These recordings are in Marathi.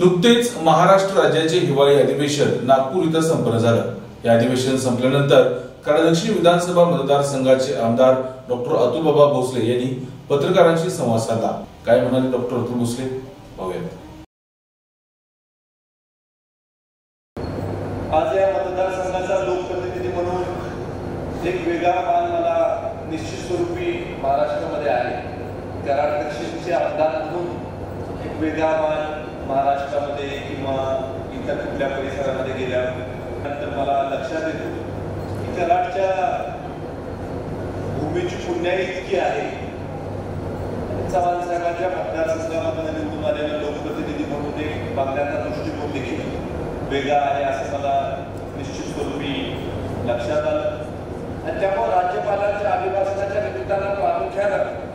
नुकतेच महाराष्ट्र राज्याचे हिवाळी अधिवेशन नागपूर इथं संपन्न झालं। या अधिवेशन संपल्यानंतर कराड दक्षिण विधानसभा मतदारसंघाचे आमदार डॉक्टर अतुलबाबा भोसले यांनी पत्रकारांशी संवाद साधला। काय म्हणाले डॉक्टर अतुल भोसले पाहूया। आज या मतदारसंघाचा लोकप्रतिनिधी म्हणून एक वेगळा मान मला निश्चित स्वरूपी महाराष्ट्रामध्ये आहे। कराड दक्षिणचे आमदार म्हणून एक वेगळा मान महाराष्ट्रामध्ये किंवा इतर कुठल्या परिसरामध्ये गेल्यानंतर मला लक्षात येतो की कराडच्या भूमीची पुण्याई इतकी आहे। चव्हाण साहेबांच्या मतदारसंघामधून निवडून आलेला लोकप्रतिनिधी म्हणून एक बघण्याचा दृष्टिकोन देखील वेगळा आहे असं मला निश्चित स्वरूपी लक्षात आलं। आणि त्यामुळे राज्यपालांच्या अभिभाषणाच्या निमित्तानं प्रामुख्यानं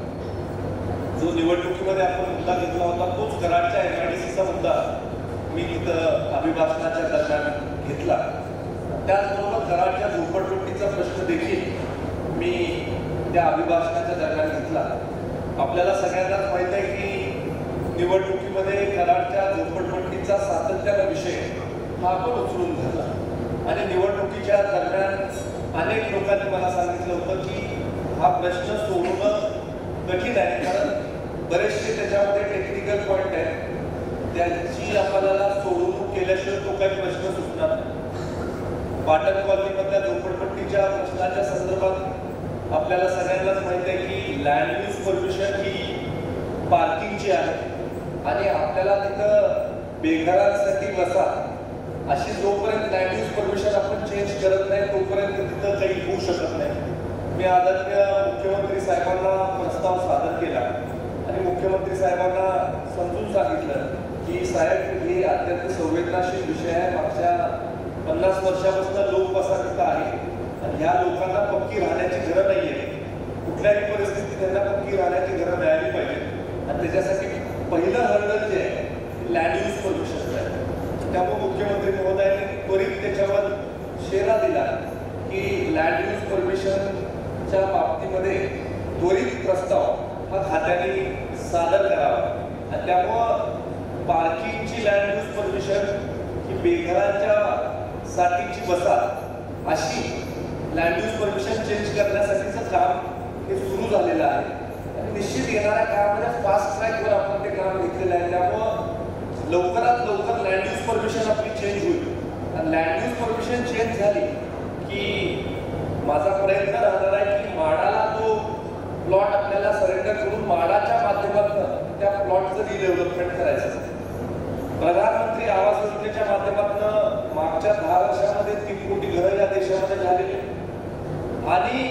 जो निवडणुकीमध्ये आपण मुद्दा घेतला होता तोच कराडच्या MIDCचा मुद्दा मी तिथं अभिभाषणाच्या दरम्यान घेतला। त्याचबरोबर कराडच्या झोपडपट्टीचा प्रश्न देखील मी त्या अभिभाषणाच्या दरम्यान घेतला। आपल्याला सगळ्यांनाच माहित आहे की निवडणुकीमध्ये कराडच्या झोपडपट्टीचा सातत्याने विषय हा आपण उचलून धरला आणि निवडणुकीच्या दरम्यान अनेक लोकांनी मला सांगितलं होतं की हा प्रश्न सोडवणं कठीण आहे, कारण बरेचसे त्याच्यामध्ये टेक्निकल पॉईंट आहेत, त्यांची आपल्याला सोडवणूक केल्याशिवाय तो काही प्रश्न सुटणार नाही। पाटण कॉलनीमधल्या झोपडपट्टीच्या प्रश्नाच्या संदर्भात आपल्याला सगळ्यांनाच माहिती आहे की लँड यूज परमिशन ही पार्किंगची आहे आणि आपल्याला तिथं बेघरांसाठी बसा अशी जोपर्यंत लँड यूज परमिशन आपण चेंज करत नाही तोपर्यंत तिथं काही होऊ शकत नाही। मी आदरणीय मुख्यमंत्री साहेबांना प्रस्ताव सादर केला आणि मुख्यमंत्री साहेबांना समजून सांगितलं की साहेब हे अत्यंत संवेदनशील विषय आहे। मागच्या 50 वर्षापासून लोकवसाहत आहे आणि ह्या लोकांना पक्की राहण्याची गरज नाही आहे। कुठल्याही परिस्थितीत त्यांना पक्की राहण्याची गरज मिळाली पाहिजे आणि त्याच्यासाठी पहिलं हर्डल जे आहे लँड यूज परमिशन आहे। त्यामुळे मुख्यमंत्री महोदयांनी त्वरित त्याच्यावर शेरा दिला की लँड यूज परमिशनच्या बाबतीमध्ये त्वरित प्रस्ताव हा खात्याने सादर करावा आणि त्यामुळं पार्किंगची लँड यूज परमिशन ही बेघरांच्या साठीची बसा अशी लँड यूज परमिशन चेंज करण्यासाठीचं काम हे सुरू झालेलं आहे आणि निश्चित येणाऱ्या काळामध्ये फास्ट ट्रॅकवर आपण ते काम घेतलेलं आहे। त्यामुळं लवकरात लवकर लँड यूज परमिशन आपली चेंज होईल आणि लँड यूज परमिशन चेंज झाली की माझा प्रयत्न राहणार आहे की माडाला तो प्लॉट आपल्याला सरेंडर करून माडाच्या माध्यमातून त्या प्लॉटचं रिडेव्हलपमेंट करायचं। प्रधानमंत्री आवास योजनेच्या माध्यमातून मागच्या 10 वर्षामध्ये 3 कोटी घरं या देशामध्ये झालेली आणि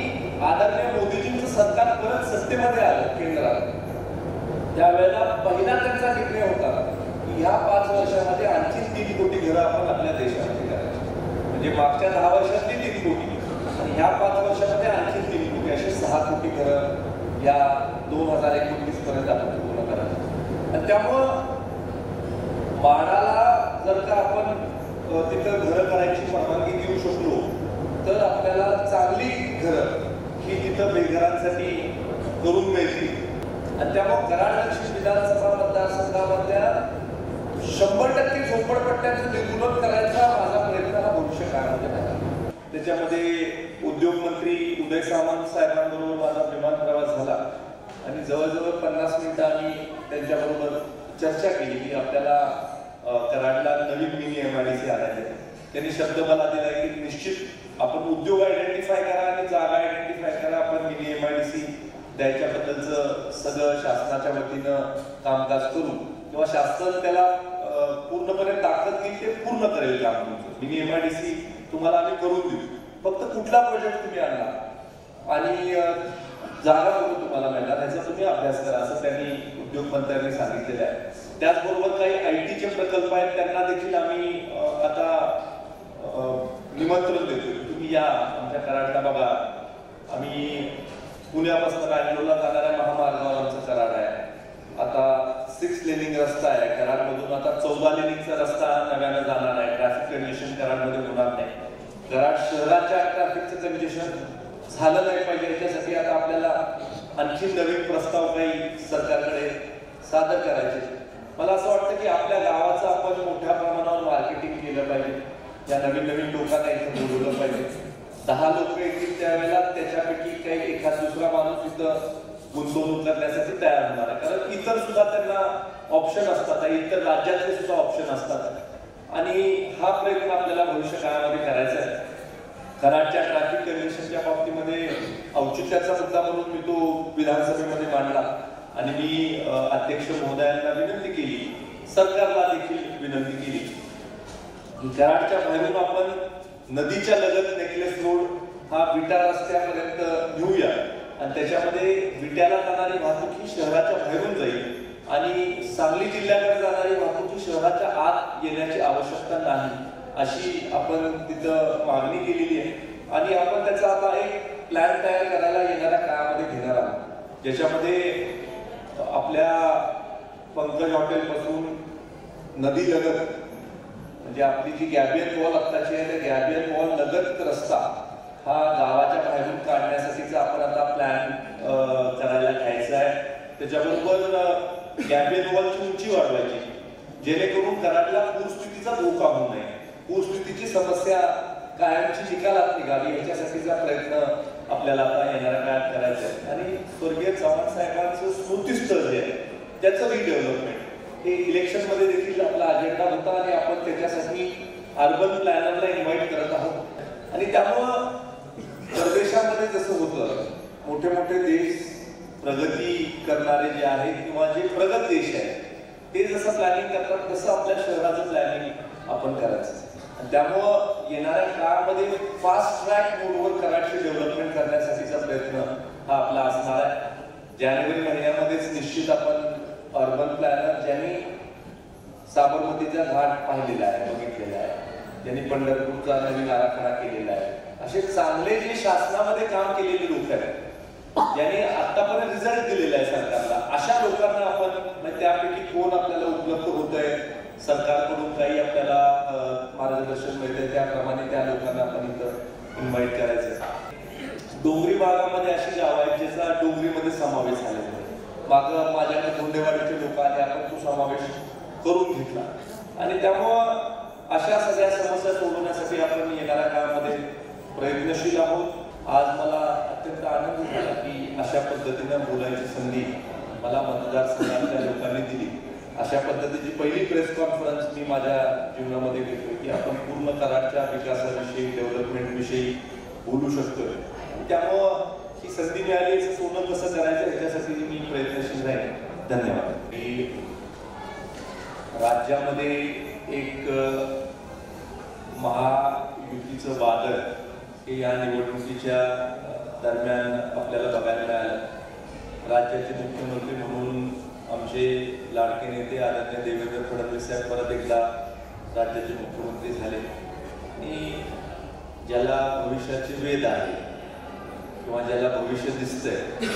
आदरणीय मोदीजींचं सरकार परत सत्तेमध्ये आलं केंद्रात, त्यावेळेला पहिला त्यांचा निर्णय होता की ह्या 5 वर्षामध्ये आणखी 3 कोटी घरं आपण आपल्या देशामध्ये करायची। म्हणजे मागच्या 10 वर्षातली 3 कोटी आणि ह्या 5 वर्षामध्ये आणखी 3 कोटी असे 6 कोटी घरं या 2029 पर्यंत आपण पूर्ण करायचं। आणि त्यामुळं माडाला जर का आपण तिथं घरं करायची परवानगी देऊ शकलो तर आपल्याला चांगली घरं ही तिथं बेघरांसाठी करून मिळतील आणि त्यामुळे कराड दक्षिण विधानसभा मतदारसंघामधल्या 100% झोपडपट्ट्यांचं निर्मूलन करायचा माझा प्रयत्न हा भविष्य काळामध्ये आहे। त्याच्यामध्ये उद्योग मंत्री उदय सामंत साहेबांबरोबर माझा विमान प्रवास झाला आणि जवळजवळ 50 मिनिटं आम्ही त्यांच्याबरोबर चर्चा केली की आपल्याला कराडला नवीन मिनी MIDC आणायचे। त्यांनी शब्द मला दिला की निश्चित आपण उद्योग आयडेंटिफाय करा आणि जागा आयडेंटिफाय करा, आपण मिनी MIDC द्यायच्याबद्दलचं सगळं शासनाच्या वतीनं कामकाज करू किंवा शासन त्याला पूर्णपणे ताकद देईल ते पूर्ण करेल काम तुमचं। मिनी MIDC तुम्हाला आम्ही करून देऊ, फक्त कुठला प्रोजेक्ट तुम्ही आणला आणि जागा कुठे तुम्हाला मिळणार ह्याचा तुम्ही अभ्यास करा असं त्यांनी उद्योग मंत्र्यांनी सांगितलेलं आहे। त्याचबरोबर काही IT चे प्रकल्प आहेत त्यांना देखील आम्ही आता निमंत्रण देतो, तुम्ही या आमच्या कराडला बघा। आम्ही पुण्यापासून बँगलोरला जाणाऱ्या महामार्गावर आमचं कराड आहे, आता 6 लेनिंग रस्ता आहे कराडमधून, आता 14 लेनिंगचा रस्ता नव्यानं जाणार आहे। ट्रॅफिक कंजेशन कराडमध्ये होणार नाही, कराड शहराच्या ट्रॅफिकचं कंजेशन झालं नाही पाहिजे याच्यासाठी आता आपल्याला आणखी नवीन प्रस्ताव काही सरकारकडे सादर करायचे। मला असं वाटतं की आपल्या गावाचा आपण नवीन नवीन लोकांना इथं बोलवलं पाहिजे. 10 लोक येतील त्यावेळेला त्याच्यापैकी काही एखाद दुसरा माणूस इथं गुंतवणूक करण्यासाठी तयार होणार आहे. कारण इतर सुद्धा त्यांना ऑप्शन असतात, इतर राज्यातले सुद्धा ऑप्शन असतात आणि हा प्रयत्न आपल्याला भविष्य काळामध्ये करायचा आहे. कराडच्या ट्रॅफिक कंजेशनच्या बाबतीमध्ये औचित्याचा मुद्दा म्हणून मी तो विधानसभेमध्ये मांडला आणि मी अध्यक्ष महोदयांना विनंती केली, सरकारला देखील विनंती केली की कराडच्या बाहेरून आपण नदीच्या लगत नेकलेस रोड हा विटा रस्त्यापर्यंत नेऊया आणि त्याच्यामध्ये विट्याला जाणारी वाहतूक ही शहराच्या बाहेरून जाईल आणि सांगली जिल्ह्याकडे जाणारी वाहतूक ही शहराच्या आत येण्याची आवश्यकता नाही अशी आपण तिथं मागणी केलेली आहे आणि आपण त्याचा आता एक प्लॅन तयार करायला येणाऱ्या काळामध्ये घेणार आहोत, ज्याच्यामध्ये आपल्या पंकज हॉटेल पासून नदी लगत म्हणजे आपली जी गॅबियन वॉल आत्ताची आहे त्या गॅबियन वॉल लगत रस्ता हा गावाच्या बाहेरून काढण्यासाठीचा आपण आता प्लॅन करायला घ्यायचा आहे. त्याच्याबरोबर गॅबियन वॉलची उंची वाढवायची जेणेकरून कराडला पूरस्थितीचा धोका होऊ नये, पूरस्थितीची समस्या कायमची निकालात निघावी याच्यासाठीचा प्रयत्न आपल्याला आता येणाऱ्या काळात करायचा आहे. आणि स्वर्गीय चव्हाण साहेबांचं स्मृतीस्थळ जे आहे त्याचं रिडेव्हलपमेंट हे इलेक्शन मध्ये देखील आपला अजेंडा होता आणि आपण त्याच्यासाठी अर्बन प्लॅनरला इन्व्हाइट करत आहोत. आणि त्यामुळं परदेशामध्ये जसं होतं मोठे मोठे देश प्रगती करणारे जे आहेत किंवा जे प्रगत देश आहेत ते जसं प्लॅनिंग करतात तसं आपल्या शहराचं प्लॅनिंग आपण करायचं. त्यामुळं येणाऱ्या काळामध्ये फास्ट ट्रॅक मोडवर कराडची डेव्हलपमेंट करण्यासाठीचा प्रयत्न हा आपला असणार आहे. जानेवारी महिन्यामध्येच निश्चित आपण अर्बन प्लॅनर ज्यांनी साबरमतीचा घाट पाहिलेला आहे, बघितलेला आहे, ज्यांनी पंढरपूरचा नवीन आराखडा केलेला आहे, असे चांगले जे शासनामध्ये काम केलेले लोक आहेत ज्यांनी आतापर्यंत रिझल्ट दिलेला आहे सरकारला, अशा लोकांना आपण त्यापैकी कोण आपल्याला उपलब्ध होत आहे, सरकारकडून काही आपल्याला मार्गदर्शन मिळते त्याप्रमाणे त्या लोकांना आपण इथं इन्व्हाइट करायचं. डोंगरी भागामध्ये अशी गाव आहेत ज्याचा डोंगरीमध्ये समावेश झालेला आहे. मागं माझ्याकडे धोंडेवाडीचे लोक आले, आपण तो समावेश करून घेतला आणि त्यामुळं अशा सगळ्या समस्या सोडवण्यासाठी आपण येणाऱ्या काळामध्ये प्रयत्नशील आहोत. आज मला अत्यंत आनंद झाला की अशा पद्धतीनं बोलायची संधी मला मतदारसंघातल्या लोकांनी दिली. अशा पद्धतीची पहिली प्रेस कॉन्फरन्स मी माझ्या जीवनामध्ये घेतोय की आपण पूर्ण कराडच्या विकासाविषयी, डेव्हलपमेंट विषयी बोलू शकतोय. त्यामुळं ही संधी मिळाली, सोनं कसं करायचं ह्याच्यासाठी मी प्रयत्नशील राहील. धन्यवाद. राज्यामध्ये एक महायुतीचं वादळ हे या निवडणुकीच्या दरम्यान आपल्याला बघायला मिळालं. राज्याचे मुख्यमंत्री म्हणून आमचे लाडके नेते आदरणीय देवेंद्र फडणवीस साहेब परत एकदा राज्याचे मुख्यमंत्री झाले आणि ज्याला भविष्याचे वेध आहे किंवा ज्याला भविष्य दिसतंय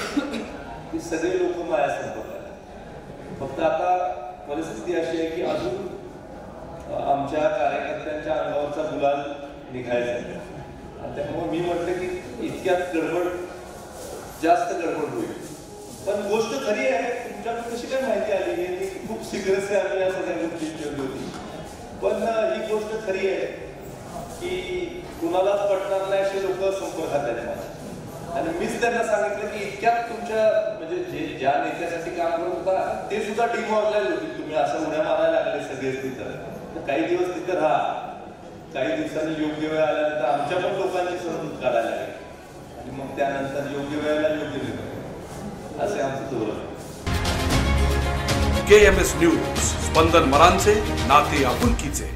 ती सगळे लोक माझ्या संपर्कात. फक्त आता परिस्थिती अशी आहे की अजून आमच्या कार्यकर्त्यांच्या अंगावरचा गुलाल निघायचा आहे. त्यामुळे मी म्हटलं की इतक्यात गडबड, जास्त गडबड होईल. पण गोष्ट खरी आहे, तुमच्याकडे कशी काय माहिती आली आहे? खूप सिक्रेसी आम्ही या सगळ्या गोष्टी ठेवली होती. पण ही गोष्ट खरी आहे की कुणालाच पटणार नाही असे लोक संपर्कात आहेत मला. आणि मीच त्यांना सांगितलं की इतक्यात तुमच्या म्हणजे जे ज्या नेत्यासाठी काम करत होता ते सुद्धा डिमॉरलाइज होतील. तुम्ही असं उड्या मारायला लागले सगळेच तिथं, तर काही दिवस तिथं राहा. काही दिवसांनी योग्य वेळ आल्यानंतर आमच्या पण लोकांची समजूत काढायला लागेल आणि मग त्यानंतर योग्य वेळेला योग्य निर्णय असे आमचं धोरण. KMS न्यूज, स्पंदन मरांचे नाते आपुलकीचे.